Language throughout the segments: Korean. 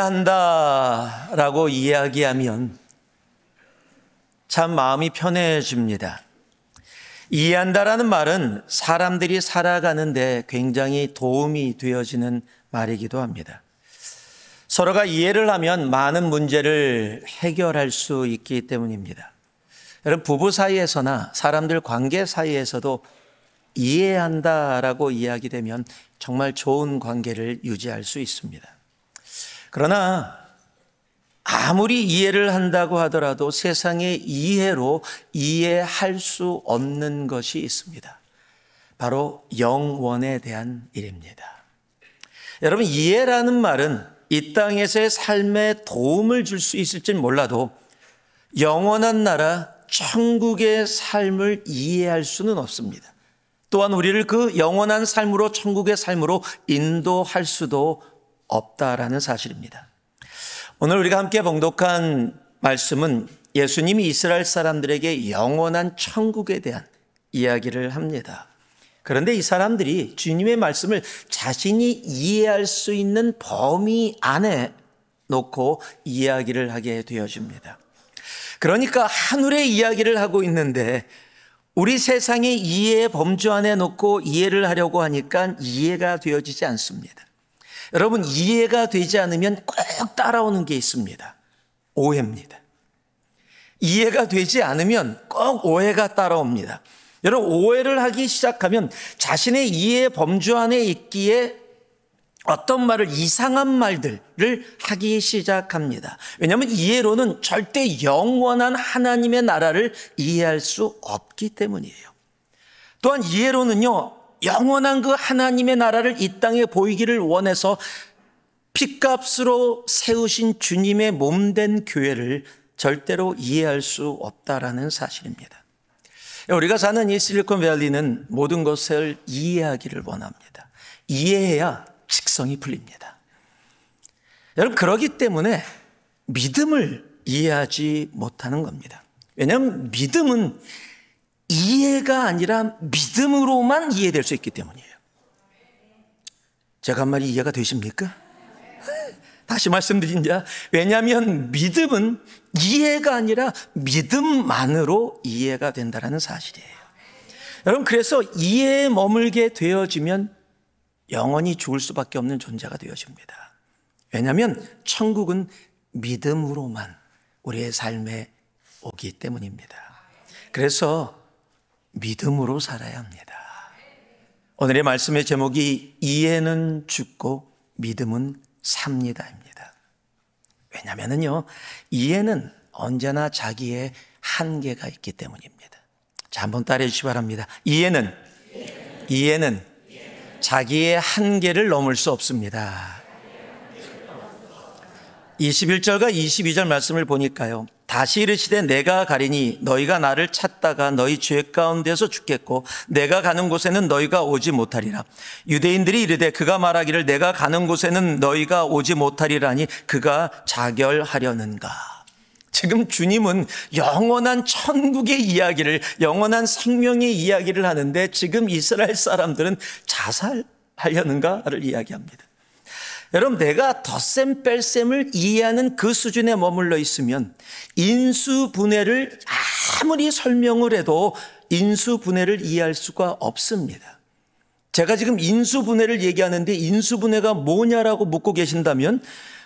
이해한다라고 이야기하면 참 마음이 편해집니다. 이해한다라는 말은 사람들이 살아가는데 굉장히 도움이 되어지는 말이기도 합니다. 서로가 이해를 하면 많은 문제를 해결할 수 있기 때문입니다. 여러분, 부부 사이에서나 사람들 관계 사이에서도 이해한다라고 이야기되면 정말 좋은 관계를 유지할 수 있습니다. 그러나 아무리 이해를 한다고 하더라도 세상의 이해로 이해할 수 없는 것이 있습니다. 바로 영원에 대한 일입니다. 여러분, 이해라는 말은 이 땅에서의 삶에 도움을 줄 수 있을진 몰라도 영원한 나라 천국의 삶을 이해할 수는 없습니다. 또한 우리를 그 영원한 삶으로, 천국의 삶으로 인도할 수도 없다라는 사실입니다. 오늘 우리가 함께 봉독한 말씀은 예수님이 이스라엘 사람들에게 영원한 천국에 대한 이야기를 합니다. 그런데 이 사람들이 주님의 말씀을 자신이 이해할 수 있는 범위 안에 놓고 이야기를 하게 되어집니다. 그러니까 하늘의 이야기를 하고 있는데 우리 세상의 이해의 범주 안에 놓고 이해를 하려고 하니까 이해가 되어지지 않습니다. 여러분, 이해가 되지 않으면 꼭 따라오는 게 있습니다. 오해입니다. 이해가 되지 않으면 꼭 오해가 따라옵니다. 여러분, 오해를 하기 시작하면 자신의 이해의 범주 안에 있기에 어떤 말을, 이상한 말들을 하기 시작합니다. 왜냐하면 이해로는 절대 영원한 하나님의 나라를 이해할 수 없기 때문이에요. 또한 이해로는요, 영원한 그 하나님의 나라를 이 땅에 보이기를 원해서 핏값으로 세우신 주님의 몸된 교회를 절대로 이해할 수 없다라는 사실입니다. 우리가 사는 이 실리콘밸리는 모든 것을 이해하기를 원합니다. 이해해야 직성이 풀립니다. 여러분, 그렇기 때문에 믿음을 이해하지 못하는 겁니다. 왜냐하면 믿음은 이해가 아니라 믿음으로만 이해될 수 있기 때문이에요. 제가 한 말이 이해가 되십니까? 다시 말씀드린다. 왜냐하면 믿음은 이해가 아니라 믿음만으로 이해가 된다는 사실이에요. 여러분, 그래서 이해에 머물게 되어지면 영원히 죽을 수밖에 없는 존재가 되어집니다. 왜냐하면 천국은 믿음으로만 우리의 삶에 오기 때문입니다. 그래서 믿음으로 살아야 합니다. 오늘의 말씀의 제목이 이해는 죽고 믿음은 삽니다입니다. 왜냐하면요, 이해는 언제나 자기의 한계가 있기 때문입니다. 자, 한번 따라해 주시기 바랍니다. 이해는 자기의 한계를 넘을 수 없습니다. 21절과 22절 말씀을 보니까요, 다시 이르시되 내가 가리니 너희가 나를 찾다가 너희 죄 가운데서 죽겠고 내가 가는 곳에는 너희가 오지 못하리라. 유대인들이 이르되 그가 말하기를 내가 가는 곳에는 너희가 오지 못하리라니 그가 자결하려는가. 지금 주님은 영원한 천국의 이야기를, 영원한 생명의 이야기를 하는데 지금 이스라엘 사람들은 자살하려는가를 이야기합니다. 여러분, 내가 덧셈 뺄셈을 이해하는 그 수준에 머물러 있으면 인수분해를 아무리 설명을 해도 인수분해를 이해할 수가 없습니다. 제가 지금 인수분해를 얘기하는데 인수분해가 뭐냐라고 묻고 계신다면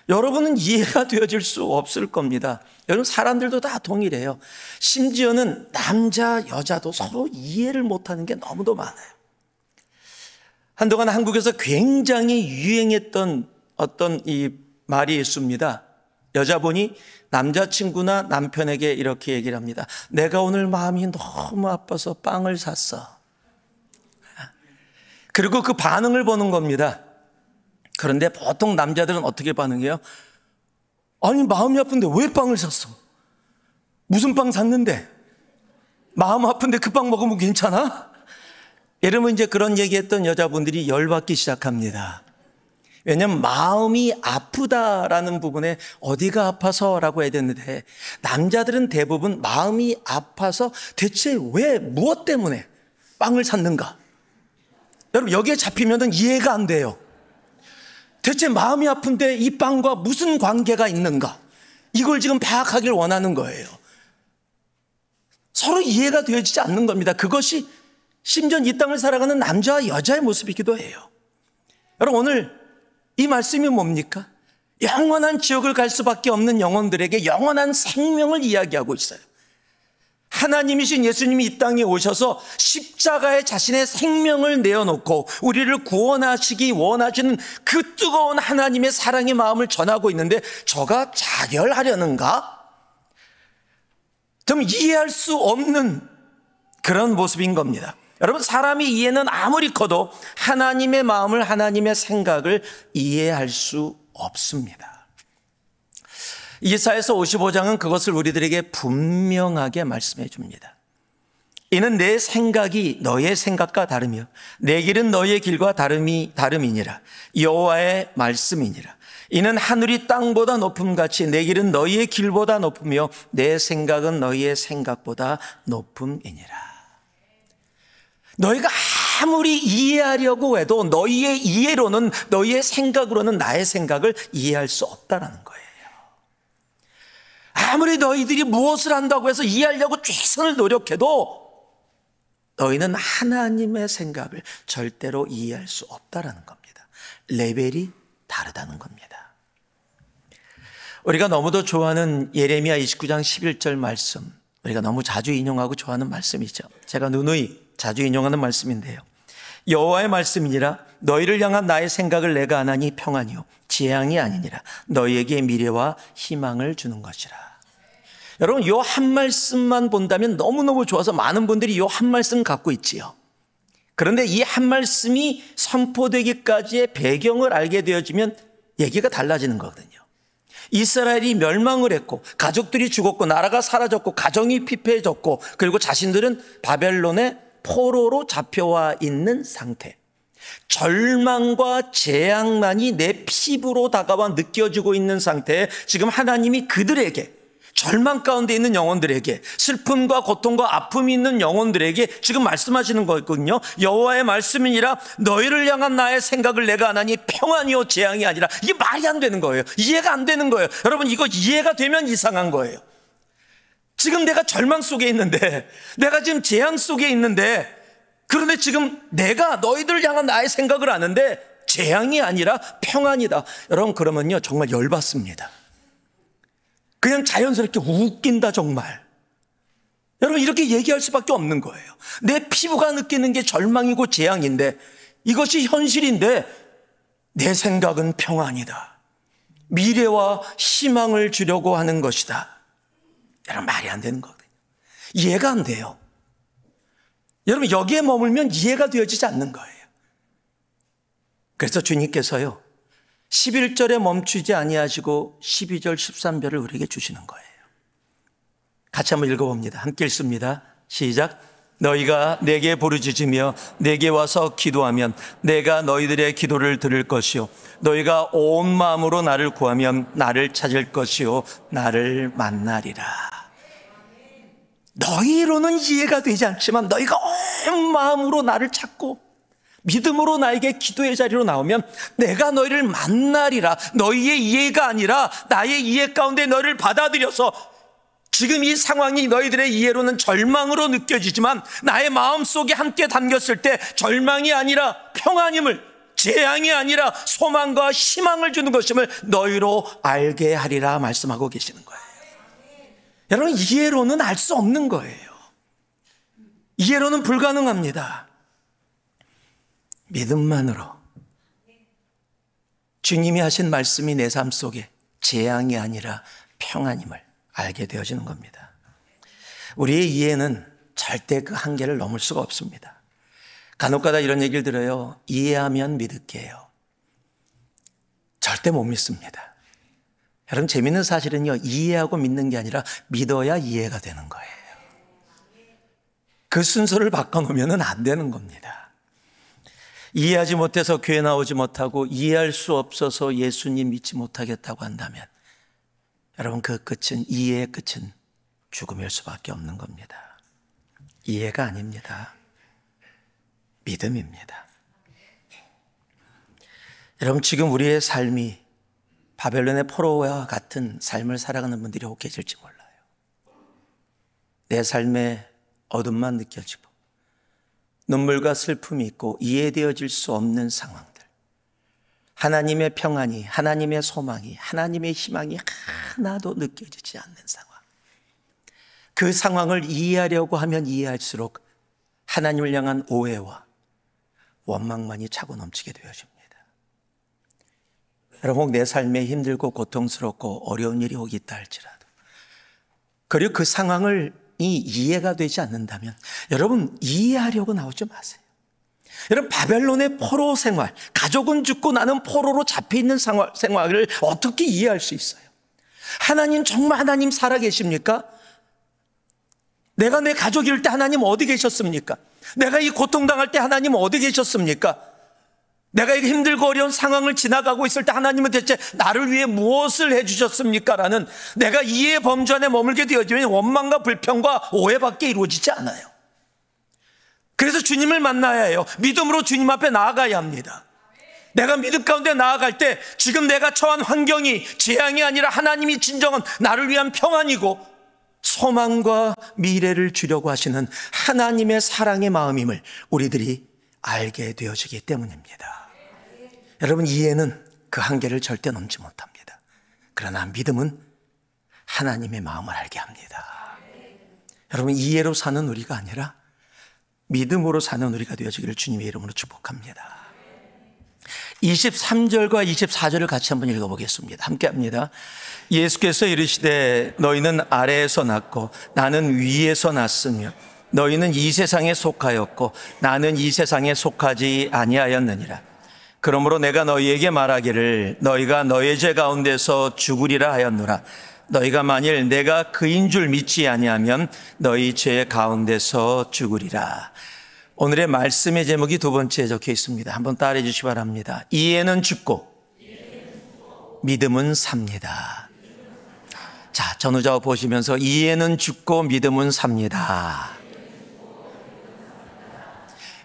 여러분은 이해가 되어질 수 없을 겁니다. 여러분, 사람들도 다 동일해요. 심지어는 남자, 여자도 서로 이해를 못하는 게 너무도 많아요. 한동안 한국에서 굉장히 유행했던 어떤 이 말이 있습니다. 여자분이 남자친구나 남편에게 이렇게 얘기를 합니다. 내가 오늘 마음이 너무 아파서 빵을 샀어. 그리고 그 반응을 보는 겁니다. 그런데 보통 남자들은 어떻게 반응해요? 아니, 마음이 아픈데 왜 빵을 샀어? 무슨 빵 샀는데? 마음 아픈데 그 빵 먹으면 괜찮아? 여러분, 이제 그런 얘기했던 여자분들이 열받기 시작합니다. 왜냐하면 마음이 아프다라는 부분에 어디가 아파서라고 해야 되는데 남자들은 대부분 마음이 아파서 대체 왜, 무엇 때문에 빵을 샀는가? 여러분, 여기에 잡히면 이해가 안 돼요. 대체 마음이 아픈데 이 빵과 무슨 관계가 있는가? 이걸 지금 파악하길 원하는 거예요. 서로 이해가 되어지지 않는 겁니다. 그것이 심지어 이 땅을 살아가는 남자와 여자의 모습이기도 해요. 여러분, 오늘 이 말씀이 뭡니까? 영원한 지옥을 갈 수밖에 없는 영혼들에게 영원한 생명을 이야기하고 있어요. 하나님이신 예수님이 이 땅에 오셔서 십자가에 자신의 생명을 내어놓고 우리를 구원하시기 원하시는 그 뜨거운 하나님의 사랑의 마음을 전하고 있는데 저가 자결하려는가? 좀 이해할 수 없는 그런 모습인 겁니다. 여러분, 사람이 이해는 아무리 커도 하나님의 마음을, 하나님의 생각을 이해할 수 없습니다. 이사야서 55장은 그것을 우리들에게 분명하게 말씀해 줍니다. 이는 내 생각이 너의 생각과 다르며 내 길은 너의 길과 다름이니라. 여호와의 말씀이니라. 이는 하늘이 땅보다 높음같이 내 길은 너희의 길보다 높으며 내 생각은 너희의 생각보다 높음이니라. 너희가 아무리 이해하려고 해도 너희의 이해로는, 너희의 생각으로는 나의 생각을 이해할 수 없다는 거예요. 아무리 너희들이 무엇을 한다고 해서 이해하려고 최선을 노력해도 너희는 하나님의 생각을 절대로 이해할 수 없다는 겁니다. 레벨이 다르다는 겁니다. 우리가 너무도 좋아하는 예레미야 29장 11절 말씀, 우리가 너무 자주 인용하고 좋아하는 말씀이죠. 제가 누누이 자주 인용하는 말씀인데요. 여호와의 말씀이니라. 너희를 향한 나의 생각을 내가 아나니 평안이요 재앙이 아니니라. 너희에게 미래와 희망을 주는 것이라. 여러분, 이 한 말씀만 본다면 너무너무 좋아서 많은 분들이 이 한 말씀 갖고 있지요. 그런데 이 한 말씀이 선포되기까지의 배경을 알게 되어지면 얘기가 달라지는 거거든요. 이스라엘이 멸망을 했고 가족들이 죽었고 나라가 사라졌고 가정이 피폐해졌고 그리고 자신들은 바벨론의 포로로 잡혀와 있는 상태. 절망과 재앙만이 내 피부로 다가와 느껴지고 있는 상태에 지금 하나님이 그들에게, 절망 가운데 있는 영혼들에게, 슬픔과 고통과 아픔이 있는 영혼들에게 지금 말씀하시는 거거든요. 여호와의 말씀이니라. 너희를 향한 나의 생각을 내가 아나니 평안이요 재앙이 아니라. 이게 말이 안 되는 거예요. 이해가 안 되는 거예요. 여러분, 이거 이해가 되면 이상한 거예요. 지금 내가 절망 속에 있는데, 내가 지금 재앙 속에 있는데, 그런데 지금 내가 너희들을 향한 나의 생각을 아는데 재앙이 아니라 평안이다. 여러분, 그러면요 정말 열받습니다. 그냥 자연스럽게 웃긴다 정말. 여러분, 이렇게 얘기할 수밖에 없는 거예요. 내 피부가 느끼는 게 절망이고 재앙인데, 이것이 현실인데 내 생각은 평안이다. 미래와 희망을 주려고 하는 것이다. 여러분, 말이 안 되는 거거든요. 이해가 안 돼요. 여러분, 여기에 머물면 이해가 되어지지 않는 거예요. 그래서 주님께서요 11절에 멈추지 아니하시고 12절 13절을 우리에게 주시는 거예요. 같이 한번 읽어봅니다. 함께 읽습니다. 시작. 너희가 내게 부르짖으며 내게 와서 기도하면 내가 너희들의 기도를 들을 것이요 너희가 온 마음으로 나를 구하면 나를 찾을 것이요 나를 만나리라. 너희로는 이해가 되지 않지만 너희가 온 마음으로 나를 찾고 믿음으로 나에게 기도의 자리로 나오면 내가 너희를 만나리라. 너희의 이해가 아니라 나의 이해 가운데 너희를 받아들여서, 지금 이 상황이 너희들의 이해로는 절망으로 느껴지지만 나의 마음속에 함께 담겼을 때 절망이 아니라 평안임을, 재앙이 아니라 소망과 희망을 주는 것임을 너희로 알게 하리라 말씀하고 계시는 거예요. 여러분, 이해로는 알 수 없는 거예요. 이해로는 불가능합니다. 믿음만으로 주님이 하신 말씀이 내 삶 속에 재앙이 아니라 평안임을 알게 되어지는 겁니다. 우리의 이해는 절대 그 한계를 넘을 수가 없습니다. 간혹가다 이런 얘기를 들어요. 이해하면 믿을게 해요. 절대 못 믿습니다. 여러분, 재밌는 사실은요, 이해하고 믿는 게 아니라 믿어야 이해가 되는 거예요. 그 순서를 바꿔놓으면 안 되는 겁니다. 이해하지 못해서 교회 나오지 못하고 이해할 수 없어서 예수님 믿지 못하겠다고 한다면 여러분, 그 끝은, 이해의 끝은 죽음일 수밖에 없는 겁니다. 이해가 아닙니다. 믿음입니다. 여러분, 지금 우리의 삶이 바벨론의 포로와 같은 삶을 살아가는 분들이 혹 계실지 몰라요. 내 삶에 어둠만 느껴지고 눈물과 슬픔이 있고 이해되어질 수 없는 상황들, 하나님의 평안이, 하나님의 소망이, 하나님의 희망이 하나도 느껴지지 않는 상황. 그 상황을 이해하려고 하면 이해할수록 하나님을 향한 오해와 원망만이 차고 넘치게 되어집니다. 여러분, 혹 내 삶에 힘들고 고통스럽고 어려운 일이 혹 있다 할지라도, 그리고 그 상황을 이해가 되지 않는다면 여러분, 이해하려고 나오지 마세요. 여러분, 바벨론의 포로 생활, 가족은 죽고 나는 포로로 잡혀있는 생활을 어떻게 이해할 수 있어요? 하나님, 정말 하나님 살아계십니까? 내가 내 가족일 때 하나님 어디 계셨습니까? 내가 이 고통당할 때 하나님 어디 계셨습니까? 내가 이 힘들고 어려운 상황을 지나가고 있을 때 하나님은 대체 나를 위해 무엇을 해주셨습니까? 라는, 내가 이해의 범주 안에 머물게 되어지면 원망과 불평과 오해밖에 이루어지지 않아요. 그래서 주님을 만나야 해요. 믿음으로 주님 앞에 나아가야 합니다. 내가 믿음 가운데 나아갈 때 지금 내가 처한 환경이 재앙이 아니라 하나님이 진정한 나를 위한 평안이고 소망과 미래를 주려고 하시는 하나님의 사랑의 마음임을 우리들이 알게 되어지기 때문입니다. 여러분, 이해는 그 한계를 절대 넘지 못합니다. 그러나 믿음은 하나님의 마음을 알게 합니다. 여러분, 이해로 사는 우리가 아니라 믿음으로 사는 우리가 되어지기를 주님의 이름으로 축복합니다. 23절과 24절을 같이 한번 읽어보겠습니다. 함께 합니다. 예수께서 이르시되 너희는 아래에서 났고 나는 위에서 났으며 너희는 이 세상에 속하였고 나는 이 세상에 속하지 아니하였느니라. 그러므로 내가 너희에게 말하기를 너희가 너희 죄 가운데서 죽으리라 하였노라. 너희가 만일 내가 그인 줄 믿지 아니하면 너희 죄 가운데서 죽으리라. 오늘의 말씀의 제목이 두 번째에 적혀 있습니다. 한번 따라해 주시기 바랍니다. 이해는 죽고 믿음은 삽니다. 자, 전후좌우 보시면서 이해는 죽고 믿음은 삽니다.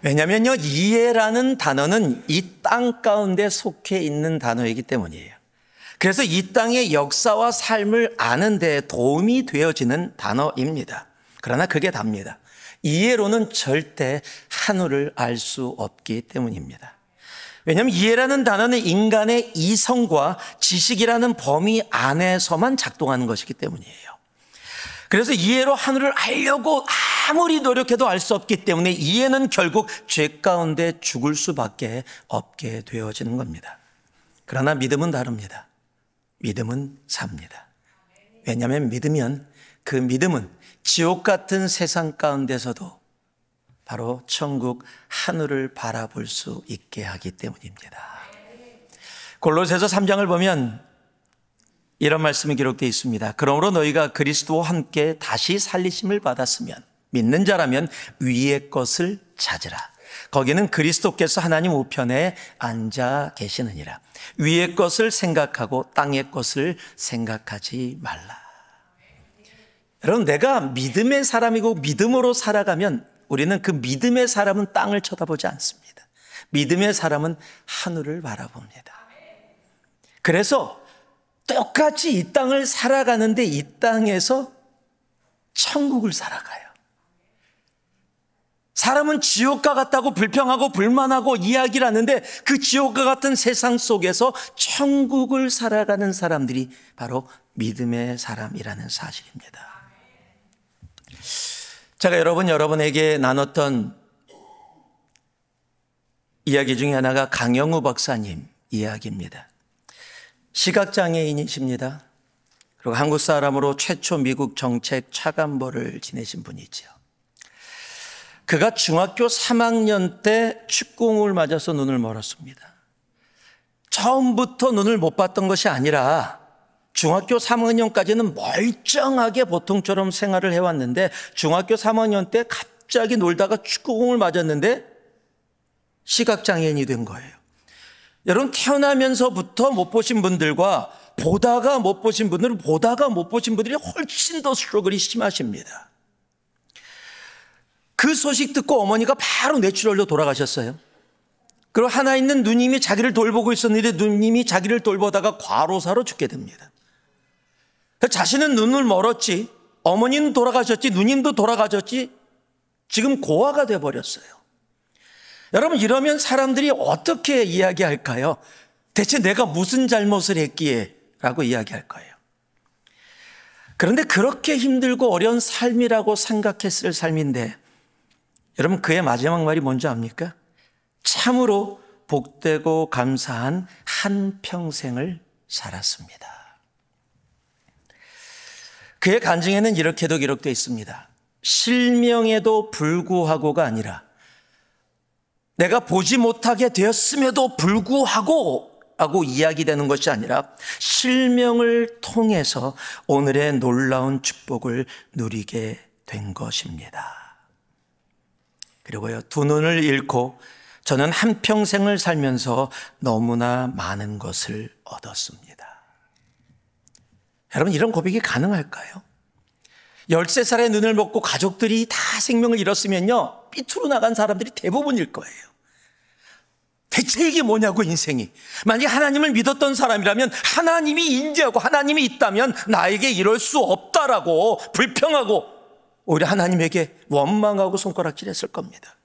왜냐면요, 이해라는 단어는 이 땅 가운데 속해 있는 단어이기 때문이에요. 그래서 이 땅의 역사와 삶을 아는 데 도움이 되어지는 단어입니다. 그러나 그게 답니다. 이해로는 절대 하늘을 알 수 없기 때문입니다. 왜냐하면 이해라는 단어는 인간의 이성과 지식이라는 범위 안에서만 작동하는 것이기 때문이에요. 그래서 이해로 하늘을 알려고 아무리 노력해도 알 수 없기 때문에 이해는 결국 죄 가운데 죽을 수밖에 없게 되어지는 겁니다. 그러나 믿음은 다릅니다. 믿음은 삽니다. 왜냐하면 믿으면 그 믿음은 지옥 같은 세상 가운데서도 바로 천국 하늘을 바라볼 수 있게 하기 때문입니다. 골로새서 3장을 보면 이런 말씀이 기록되어 있습니다. 그러므로 너희가 그리스도와 함께 다시 살리심을 받았으면 믿는 자라면 위의 것을 찾으라. 거기는 그리스도께서 하나님 우편에 앉아 계시느니라. 위의 것을 생각하고 땅의 것을 생각하지 말라. 여러분, 내가 믿음의 사람이고 믿음으로 살아가면 우리는 그 믿음의 사람은 땅을 쳐다보지 않습니다. 믿음의 사람은 하늘을 바라봅니다. 그래서 똑같이 이 땅을 살아가는데 이 땅에서 천국을 살아가요. 사람은 지옥과 같다고 불평하고 불만하고 이야기를 하는데 그 지옥과 같은 세상 속에서 천국을 살아가는 사람들이 바로 믿음의 사람이라는 사실입니다. 제가 여러분에게 나눴던 이야기 중에 하나가 강영우 박사님 이야기입니다. 시각장애인이십니다. 그리고 한국 사람으로 최초 미국 정책 차관보를 지내신 분이죠. 그가 중학교 3학년 때 축구공을 맞아서 눈을 멀었습니다. 처음부터 눈을 못 봤던 것이 아니라 중학교 3학년까지는 멀쩡하게 보통처럼 생활을 해왔는데 중학교 3학년 때 갑자기 놀다가 축구공을 맞았는데 시각장애인이 된 거예요. 여러분, 태어나면서부터 못 보신 분들과 보다가 못 보신 분들은 보다가 못 보신 분들이 훨씬 더 스트러글이 심하십니다. 그 소식 듣고 어머니가 바로 뇌출혈로 돌아가셨어요. 그리고 하나 있는 누님이 자기를 돌보고 있었는데 누님이 자기를 돌보다가 과로사로 죽게 됩니다. 자신은 눈을 멀었지, 어머니는 돌아가셨지, 누님도 돌아가셨지, 지금 고아가 돼버렸어요. 여러분, 이러면 사람들이 어떻게 이야기할까요? 대체 내가 무슨 잘못을 했기에? 라고 이야기할 거예요. 그런데 그렇게 힘들고 어려운 삶이라고 생각했을 삶인데, 여러분, 그의 마지막 말이 뭔지 압니까? 참으로 복되고 감사한 한평생을 살았습니다. 그의 간증에는 이렇게도 기록되어 있습니다. 실명에도 불구하고가 아니라 내가 보지 못하게 되었음에도 불구하고 라고 이야기되는 것이 아니라 실명을 통해서 오늘의 놀라운 축복을 누리게 된 것입니다. 그리고요, 두 눈을 잃고 저는 한평생을 살면서 너무나 많은 것을 얻었습니다. 여러분, 이런 고백이 가능할까요? 13살의 눈을 먹고 가족들이 다 생명을 잃었으면요, 삐뚤어 나간 사람들이 대부분일 거예요. 대체 이게 뭐냐고, 인생이. 만약 하나님을 믿었던 사람이라면 하나님이 인지하고 하나님이 있다면 나에게 이럴 수 없다라고 불평하고 오히려 하나님에게 원망하고 손가락질했을 겁니다.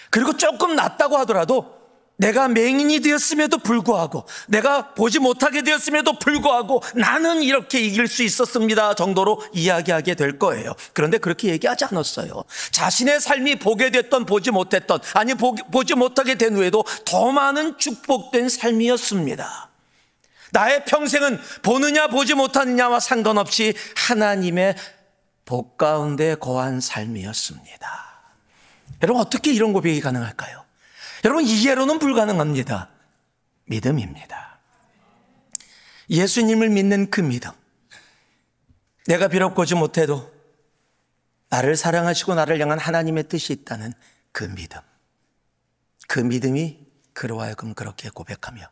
그리고 조금 낫다고 하더라도 내가 맹인이 되었음에도 불구하고 내가 보지 못하게 되었음에도 불구하고 나는 이렇게 이길 수 있었습니다 정도로 이야기하게 될 거예요. 그런데 그렇게 얘기하지 않았어요. 자신의 삶이 보게 됐던 보지 못했던, 아니 보지 못하게 된 후에도 더 많은 축복된 삶이었습니다. 나의 평생은 보느냐 보지 못하느냐와 상관없이 하나님의 복 가운데 거한 삶이었습니다. 여러분, 어떻게 이런 고백이 가능할까요? 여러분, 이해로는 불가능합니다. 믿음입니다. 예수님을 믿는 그 믿음. 내가 비록 보지 못해도 나를 사랑하시고 나를 향한 하나님의 뜻이 있다는 그 믿음. 그 믿음이 그로 하여금 그렇게 고백하며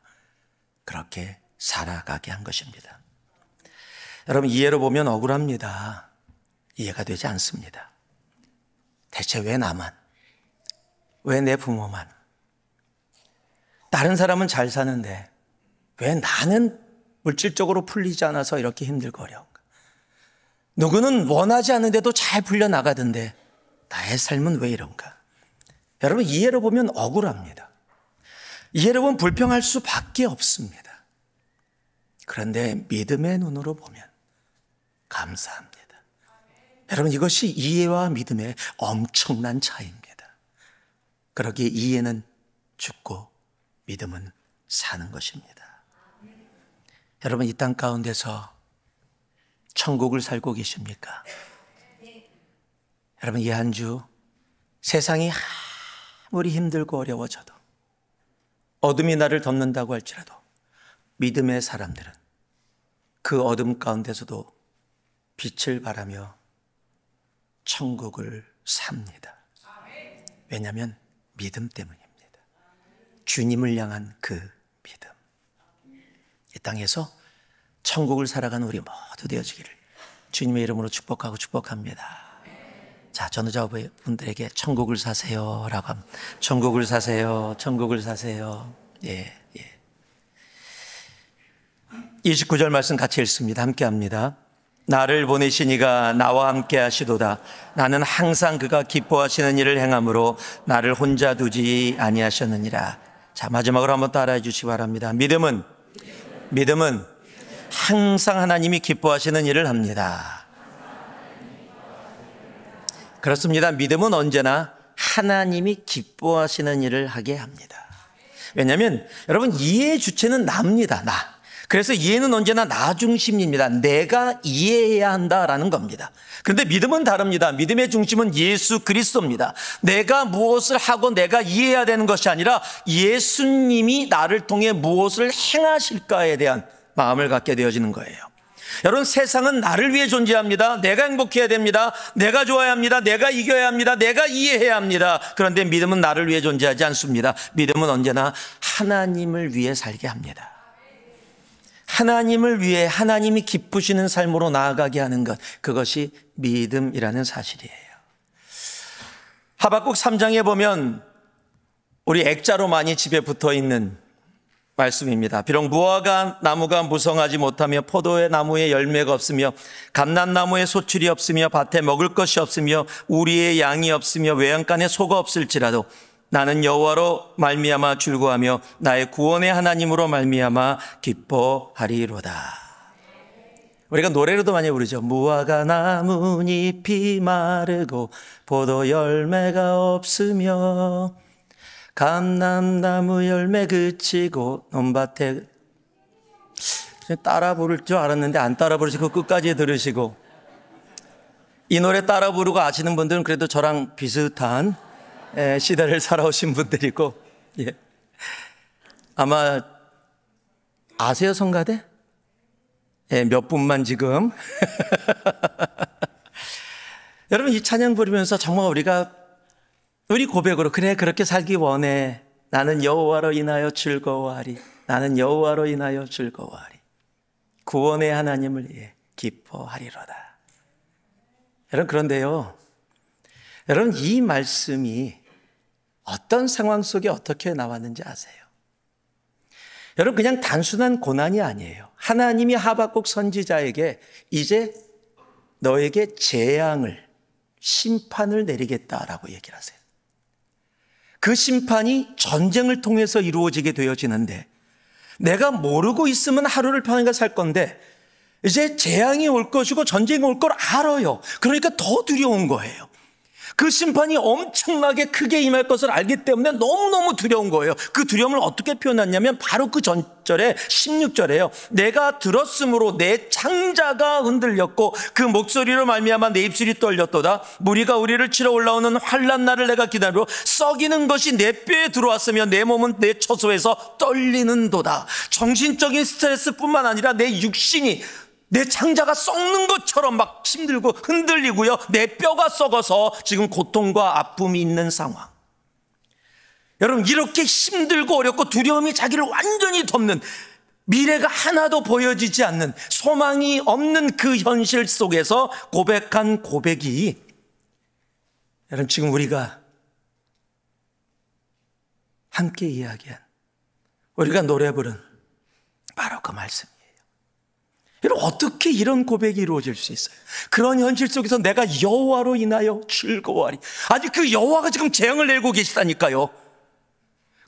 그렇게 살아가게 한 것입니다. 여러분, 이해로 보면 억울합니다. 이해가 되지 않습니다. 대체 왜 나만? 왜 내 부모만? 다른 사람은 잘 사는데 왜 나는 물질적으로 풀리지 않아서 이렇게 힘들고 어려운가? 누구는 원하지 않는데도 잘 풀려나가던데 나의 삶은 왜 이런가? 여러분, 이해로 보면 억울합니다. 이해로 보면 불평할 수밖에 없습니다. 그런데 믿음의 눈으로 보면 감사합니다. 여러분, 이것이 이해와 믿음의 엄청난 차이입니다. 그러기에 이해는 죽고 믿음은 사는 것입니다. 여러분, 이 땅 가운데서 천국을 살고 계십니까? 여러분, 이 한 주 세상이 아무리 힘들고 어려워져도 어둠이 나를 덮는다고 할지라도 믿음의 사람들은 그 어둠 가운데서도 빛을 발하며 천국을 삽니다. 왜냐하면 믿음 때문입니다. 주님을 향한 그 믿음. 이 땅에서 천국을 살아가는 우리 모두 되어지기를 주님의 이름으로 축복하고 축복합니다. 자, 전우자분들에게 천국을 사세요 라고 합니다. 천국을 사세요. 천국을 사세요. 예. 29절 말씀 같이 읽습니다. 함께 합니다. 나를 보내신 이가 나와 함께 하시도다. 나는 항상 그가 기뻐하시는 일을 행함으로 나를 혼자 두지 아니하셨느니라. 자, 마지막으로 한번 따라해 주시기 바랍니다. 믿음은 항상 하나님이 기뻐하시는 일을 합니다. 그렇습니다. 믿음은 언제나 하나님이 기뻐하시는 일을 하게 합니다. 왜냐하면 여러분, 이해의 주체는 나입니다. 나. 그래서 이해는 언제나 나 중심입니다. 내가 이해해야 한다라는 겁니다. 그런데 믿음은 다릅니다. 믿음의 중심은 예수 그리스도입니다. 내가 무엇을 하고 내가 이해해야 되는 것이 아니라 예수님이 나를 통해 무엇을 행하실까에 대한 마음을 갖게 되어지는 거예요. 여러분, 세상은 나를 위해 존재합니다. 내가 행복해야 됩니다. 내가 좋아야 합니다. 내가 이겨야 합니다. 내가 이해해야 합니다. 그런데 믿음은 나를 위해 존재하지 않습니다. 믿음은 언제나 하나님을 위해 살게 합니다. 하나님을 위해 하나님이 기쁘시는 삶으로 나아가게 하는 것, 그것이 믿음이라는 사실이에요. 하박국 3장에 보면 우리 액자로 많이 집에 붙어 있는 말씀입니다. 비록 무화과 나무가 무성하지 못하며 포도의 나무에 열매가 없으며 감람나무에 소출이 없으며 밭에 먹을 것이 없으며 우리의 양이 없으며 외양간에 소가 없을지라도 나는 여호와로 말미암아 즐거워하며 나의 구원의 하나님으로 말미암아 기뻐하리로다. 우리가 노래로도 많이 부르죠. 무화과 나뭇잎이 마르고 포도 열매가 없으며 감람나무 열매 그치고 논밭에, 따라 부를 줄 알았는데 안 따라 부르시고 끝까지 들으시고, 이 노래 따라 부르고 아시는 분들은 그래도 저랑 비슷한 시대를 살아오신 분들이고, 예. 아마 아세요, 성가대? 예, 몇 분만 지금. 여러분, 이 찬양 부르면서 정말 우리 고백으로, 그래, 그렇게 살기 원해. 나는 여호와로 인하여 즐거워하리. 나는 여호와로 인하여 즐거워하리. 구원의 하나님을 위해 기뻐하리로다. 여러분, 그런데요, 여러분, 이 말씀이 어떤 상황 속에 어떻게 나왔는지 아세요? 여러분, 그냥 단순한 고난이 아니에요. 하나님이 하박국 선지자에게 이제 너에게 재앙을, 심판을 내리겠다라고 얘기를 하세요. 그 심판이 전쟁을 통해서 이루어지게 되어지는데, 내가 모르고 있으면 하루를 편하게 살 건데 이제 재앙이 올 것이고 전쟁이 올 걸 알아요. 그러니까 더 두려운 거예요. 그 심판이 엄청나게 크게 임할 것을 알기 때문에 너무너무 두려운 거예요. 그 두려움을 어떻게 표현했냐면 바로 그 전절에 16절에요. 내가 들었으므로 내 창자가 흔들렸고 그 목소리로 말미암아 내 입술이 떨렸도다. 무리가 우리를 치러 올라오는 환난 날을 내가 기다리고 썩이는 것이 내 뼈에 들어왔으며 내 몸은 내 처소에서 떨리는도다. 정신적인 스트레스뿐만 아니라 내 육신이, 내 창자가 썩는 것처럼 막 힘들고 흔들리고요. 내 뼈가 썩어서 지금 고통과 아픔이 있는 상황. 여러분, 이렇게 힘들고 어렵고 두려움이 자기를 완전히 덮는, 미래가 하나도 보여지지 않는, 소망이 없는 그 현실 속에서 고백한 고백이, 여러분, 지금 우리가 함께 이야기한, 우리가 노래 부른 바로 그 말씀. 여러분, 어떻게 이런 고백이 이루어질 수 있어요? 그런 현실 속에서 내가 여호와로 인하여 즐거워하리. 아니, 그 여호와가 지금 재앙을 내고 계시다니까요.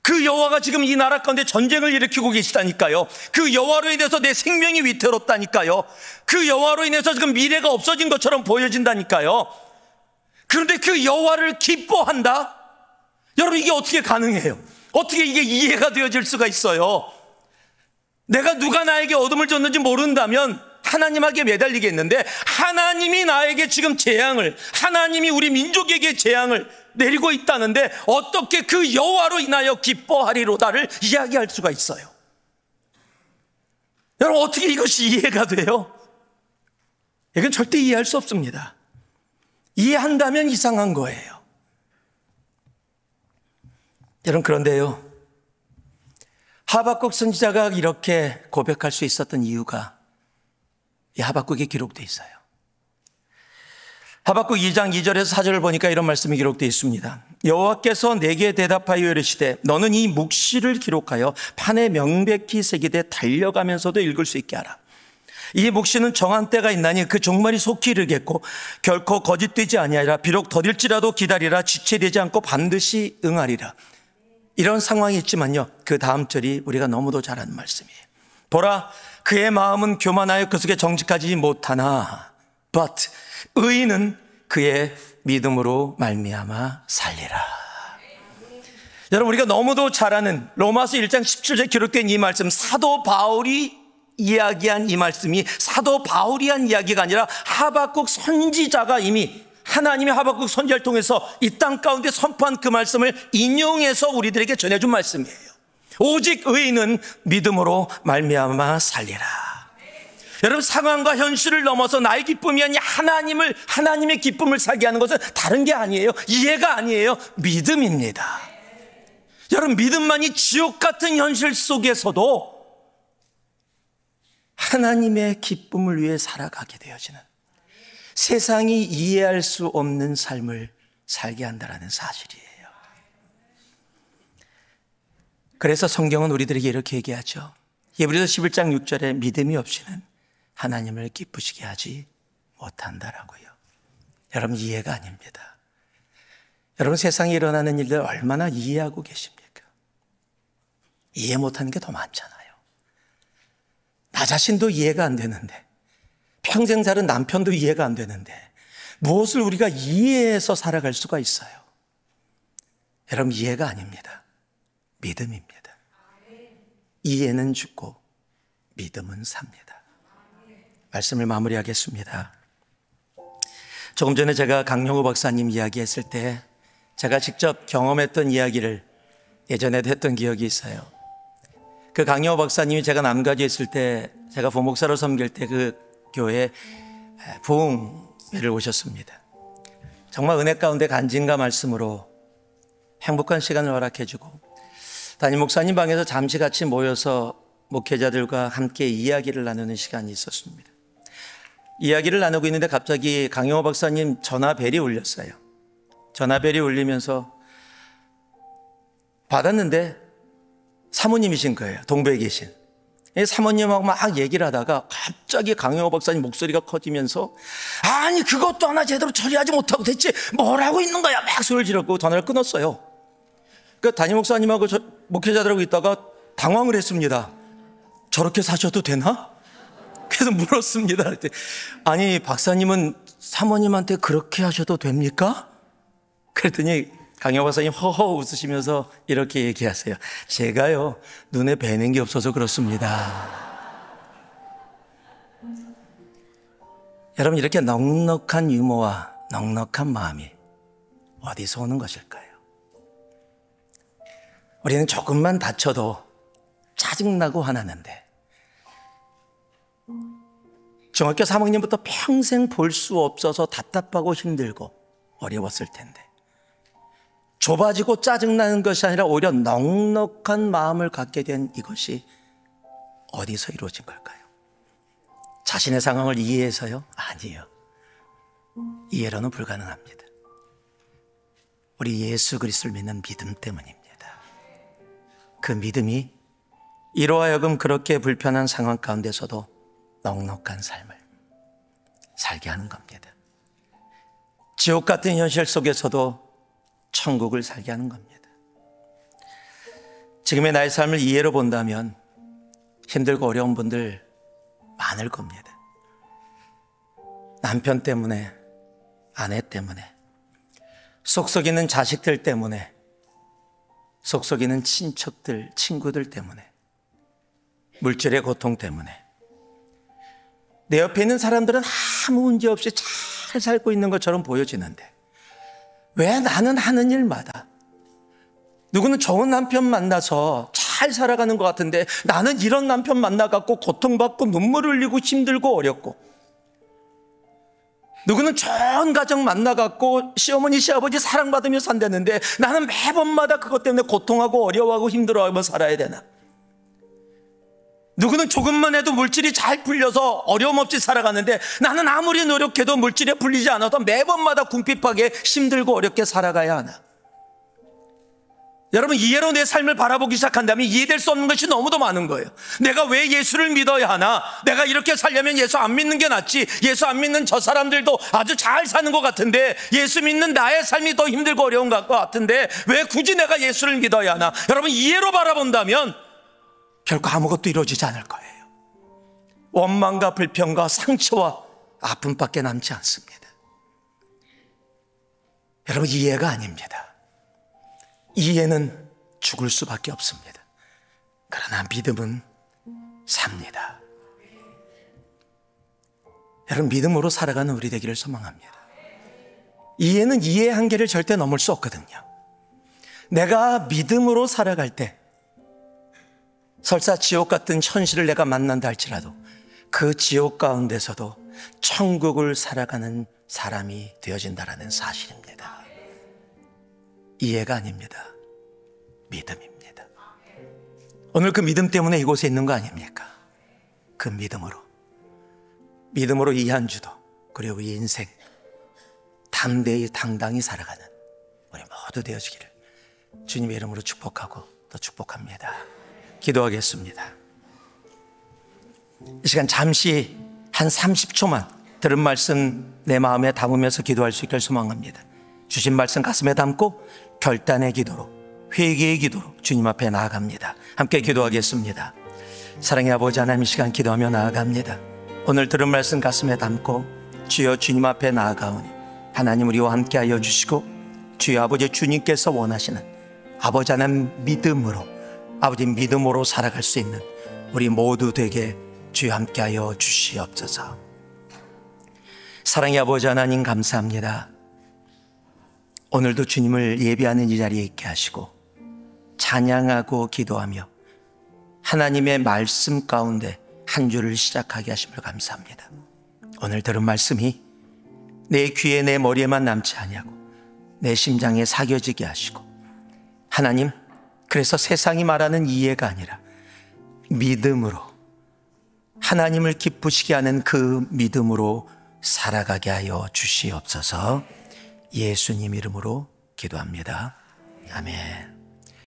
그 여호와가 지금 이 나라 가운데 전쟁을 일으키고 계시다니까요. 그 여호와로 인해서 내 생명이 위태롭다니까요. 그 여호와로 인해서 지금 미래가 없어진 것처럼 보여진다니까요. 그런데 그 여호와를 기뻐한다? 여러분, 이게 어떻게 가능해요? 어떻게 이게 이해가 되어질 수가 있어요? 내가 누가 나에게 어둠을 줬는지 모른다면 하나님에게 매달리겠는데, 하나님이 나에게 지금 재앙을, 하나님이 우리 민족에게 재앙을 내리고 있다는데 어떻게 그 여호와로 인하여 기뻐하리로다를 이야기할 수가 있어요? 여러분, 어떻게 이것이 이해가 돼요? 이건 절대 이해할 수 없습니다. 이해한다면 이상한 거예요. 여러분, 그런데요, 하박국 선지자가 이렇게 고백할 수 있었던 이유가 이 하박국에 기록되어 있어요. 하박국 2장 2절에서 4절을 보니까 이런 말씀이 기록되어 있습니다. 여호와께서 내게 대답하여 이르시되 너는 이 묵시를 기록하여 판에 명백히 새기되 달려가면서도 읽을 수 있게 하라. 이 묵시는 정한 때가 있나니 그 종말이 속히 이르겠고 결코 거짓되지 아니하리라. 비록 더딜지라도 기다리라. 지체되지 않고 반드시 응하리라. 이런 상황이 있지만요, 그 다음 절이 우리가 너무도 잘 아는 말씀이에요. 보라, 그의 마음은 교만하여 그 속에 정직하지 못하나 but 의인은 그의 믿음으로 말미암아 살리라. 여러분, 우리가 너무도 잘 아는 로마서 1장 17절에 기록된 이 말씀, 사도 바울이 이야기한 이 말씀이 사도 바울이 한 이야기가 아니라 하박국 선지자가 이미 하나님이 하박국 선지자를 통해서 이 땅 가운데 선포한 그 말씀을 인용해서 우리들에게 전해준 말씀이에요. 오직 의인은 믿음으로 말미암아 살리라. 여러분, 상황과 현실을 넘어서 나의 기쁨이 아니 하나님의 기쁨을 살게 하는 것은 다른 게 아니에요. 이해가 아니에요. 믿음입니다. 여러분, 믿음만이 지옥 같은 현실 속에서도 하나님의 기쁨을 위해 살아가게 되어지는, 세상이 이해할 수 없는 삶을 살게 한다는 사실이에요. 그래서 성경은 우리들에게 이렇게 얘기하죠. 히브리서 11장 6절에 믿음이 없이는 하나님을 기쁘시게 하지 못한다라고요. 여러분, 이해가 아닙니다. 여러분, 세상에 일어나는 일들 얼마나 이해하고 계십니까? 이해 못하는 게 더 많잖아요. 나 자신도 이해가 안 되는데, 평생 살은 남편도 이해가 안 되는데 무엇을 우리가 이해해서 살아갈 수가 있어요? 여러분, 이해가 아닙니다. 믿음입니다. 이해는 죽고 믿음은 삽니다. 말씀을 마무리하겠습니다. 조금 전에 제가 강영호 박사님 이야기했을 때 제가 직접 경험했던 이야기를 예전에도 했던 기억이 있어요. 그 강영호 박사님이 제가 남가주에 있을 때, 제가 부목사로 섬길 때 그 교회에 부흥회를 오셨습니다. 정말 은혜 가운데 간증과 말씀으로 행복한 시간을 허락해 주고, 담임 목사님 방에서 잠시 같이 모여서 목회자들과 함께 이야기를 나누는 시간이 있었습니다. 이야기를 나누고 있는데 갑자기 강영호 박사님 전화벨이 울렸어요. 전화벨이 울리면서 받았는데 사모님이신 거예요. 동부에 계신. 사모님하고 막 얘기를 하다가 갑자기 강영호 박사님 목소리가 커지면서, 아니 그것도 하나 제대로 처리하지 못하고 대체 뭘 하고 있는 거야, 막 소리를 지르고 전화를 끊었어요. 그러니까 담임 목사님하고 목회자들하고 있다가 당황을 했습니다. 저렇게 사셔도 되나? 그래서 물었습니다. 아니 박사님은 사모님한테 그렇게 하셔도 됩니까? 그랬더니 강영호 박사님 허허 웃으시면서 이렇게 얘기하세요. 제가요 눈에 뵈는 게 없어서 그렇습니다. 여러분, 이렇게 넉넉한 유머와 넉넉한 마음이 어디서 오는 것일까요? 우리는 조금만 다쳐도 짜증나고 화나는데 중학교 3학년부터 평생 볼 수 없어서 답답하고 힘들고 어려웠을 텐데, 좁아지고 짜증나는 것이 아니라 오히려 넉넉한 마음을 갖게 된 이것이 어디서 이루어진 걸까요? 자신의 상황을 이해해서요? 아니에요. 이해로는 불가능합니다. 우리 예수 그리스도를 믿는 믿음 때문입니다. 그 믿음이 이로 하여금 그렇게 불편한 상황 가운데서도 넉넉한 삶을 살게 하는 겁니다. 지옥 같은 현실 속에서도 천국을 살게 하는 겁니다. 지금의 나의 삶을 이해로 본다면 힘들고 어려운 분들 많을 겁니다. 남편 때문에, 아내 때문에, 속썩이는 자식들 때문에, 속썩이는 친척들, 친구들 때문에, 물질의 고통 때문에. 내 옆에 있는 사람들은 아무 문제 없이 잘 살고 있는 것처럼 보여지는데 왜 나는 하는 일마다, 누구는 좋은 남편 만나서 잘 살아가는 것 같은데 나는 이런 남편 만나갖고 고통받고 눈물 흘리고 힘들고 어렵고, 누구는 좋은 가정 만나갖고 시어머니 시아버지 사랑받으며 산다는데 나는 매번마다 그것 때문에 고통하고 어려워하고 힘들어하며 살아야 되나? 누구는 조금만 해도 물질이 잘 풀려서 어려움 없이 살아가는데 나는 아무리 노력해도 물질에 풀리지 않아도 매번마다 궁핍하게 힘들고 어렵게 살아가야 하나? 여러분, 이해로 내 삶을 바라보기 시작한다면 이해될 수 없는 것이 너무도 많은 거예요. 내가 왜 예수를 믿어야 하나? 내가 이렇게 살려면 예수 안 믿는 게 낫지. 예수 안 믿는 저 사람들도 아주 잘 사는 것 같은데, 예수 믿는 나의 삶이 더 힘들고 어려운 것 같은데 왜 굳이 내가 예수를 믿어야 하나? 여러분, 이해로 바라본다면 결코 아무것도 이루어지지 않을 거예요. 원망과 불평과 상처와 아픔밖에 남지 않습니다. 여러분, 이해가 아닙니다. 이해는 죽을 수밖에 없습니다. 그러나 믿음은 삽니다. 여러분, 믿음으로 살아가는 우리 되기를 소망합니다. 이해는 이해의 한계를 절대 넘을 수 없거든요. 내가 믿음으로 살아갈 때 설사 지옥 같은 현실을 내가 만난다 할지라도 그 지옥 가운데서도 천국을 살아가는 사람이 되어진다는 사실입니다. 이해가 아닙니다. 믿음입니다. 오늘 그 믿음 때문에 이곳에 있는 거 아닙니까? 그 믿음으로 이 한 주도, 그리고 이 인생 당당히 살아가는 우리 모두 되어지기를 주님의 이름으로 축복하고 또 축복합니다. 기도하겠습니다. 이 시간 잠시 한 30초만 들은 말씀 내 마음에 담으면서 기도할 수 있길 소망합니다. 주신 말씀 가슴에 담고 결단의 기도로, 회개의 기도로 주님 앞에 나아갑니다. 함께 기도하겠습니다. 사랑의 아버지 하나님, 이 시간 기도하며 나아갑니다. 오늘 들은 말씀 가슴에 담고 주여 주님 앞에 나아가오니 하나님 우리와 함께하여 주시고, 주여 아버지 주님께서 원하시는 아버지 하나님 믿음으로, 아버지 믿음으로 살아갈 수 있는 우리 모두 되게 주여 함께하여 주시옵소서. 사랑의 아버지 하나님 감사합니다. 오늘도 주님을 예배하는 이 자리에 있게 하시고 찬양하고 기도하며 하나님의 말씀 가운데 한 주를 시작하게 하심을 감사합니다. 오늘 들은 말씀이 내 귀에 내 머리에만 남지 아니하고 내 심장에 새겨지게 하시고, 하나님 그래서 세상이 말하는 이해가 아니라 믿음으로, 하나님을 기쁘시게 하는 그 믿음으로 살아가게 하여 주시옵소서. 예수님 이름으로 기도합니다. 아멘.